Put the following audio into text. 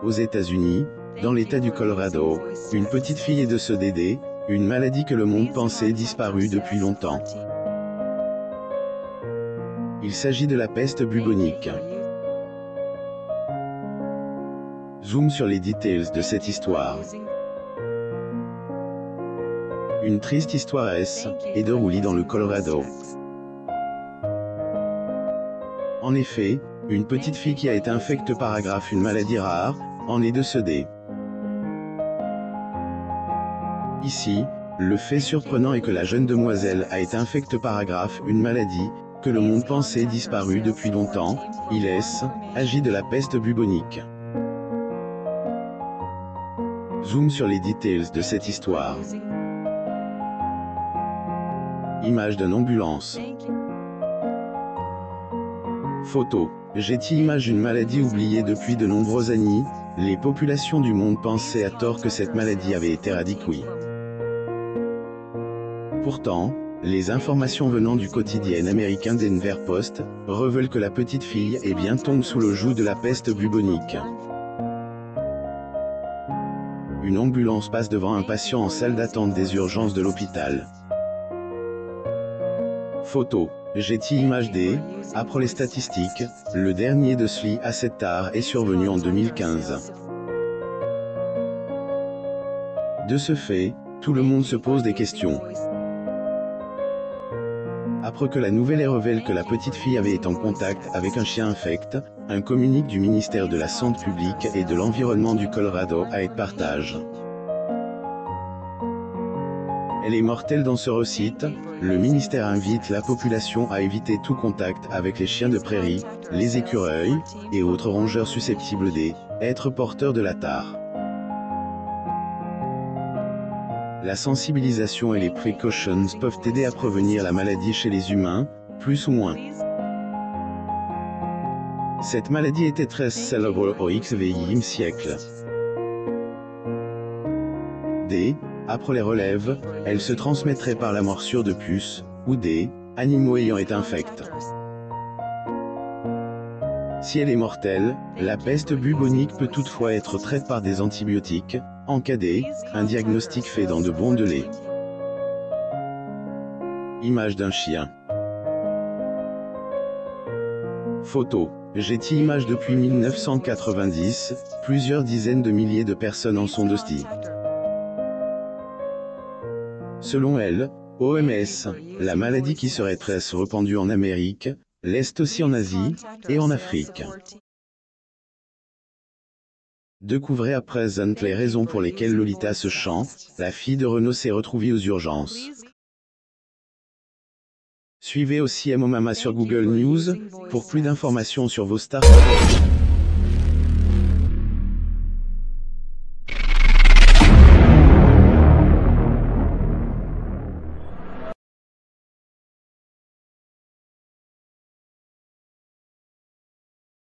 Aux États-Unis, dans l'État du Colorado, une petite fille est décédée, une maladie que le monde pensait disparue depuis longtemps. Il s'agit de la peste bubonique. Zoom sur les details de cette histoire. Une triste histoire est déroulée dans le Colorado. En effet, une petite fille qui a été infectée par une maladie rare, en est décédée. Ici, le fait surprenant est que la jeune demoiselle a été infectée par une maladie, que le monde pensait disparue depuis longtemps, agit de la peste bubonique. Zoom sur les details de cette histoire. Image d'une ambulance. Photo. Getty Images. Une maladie oubliée depuis de nombreuses années, les populations du monde pensaient à tort que cette maladie avait été éradiquée. Pourtant, les informations venant du quotidien américain Denver Post révèlent que la petite fille est bien tombée sous le joug de la peste bubonique. Une ambulance passe devant un patient en salle d'attente des urgences de l'hôpital. Photo. Getty Images. Après les statistiques, le dernier de celui à cette tard est survenu en 2015. De ce fait, tout le monde se pose des questions. Après que la nouvelle révèle que la petite fille avait été en contact avec un chien infect, un communiqué du ministère de la Santé publique et de l'Environnement du Colorado a été partagé. Elle est mortelle dans ce recite. Le ministère invite la population à éviter tout contact avec les chiens de prairie, les écureuils, et autres rongeurs susceptibles d'être porteurs de la tare. La sensibilisation et les précautions peuvent aider à prévenir la maladie chez les humains, plus ou moins. Cette maladie était très célèbre au XXe siècle. Après les relèves, elle se transmettrait par la morsure de puces, ou des animaux ayant été infectés. Si elle est mortelle, la peste bubonique peut toutefois être traitée par des antibiotiques, en cas un diagnostic fait dans de bons délais. Image d'un chien. Photo. Getty Images. Depuis 1990, plusieurs dizaines de milliers de personnes en sont décédées. Selon elle, OMS, la maladie qui serait très répandue en Amérique, l'Est aussi en Asie, et en Afrique. Découvrez à présent les raisons pour lesquelles Lolita Sechamp, la fille de Renaud, s'est retrouvée aux urgences. Suivez aussi MoMama sur Google News, pour plus d'informations sur vos stars.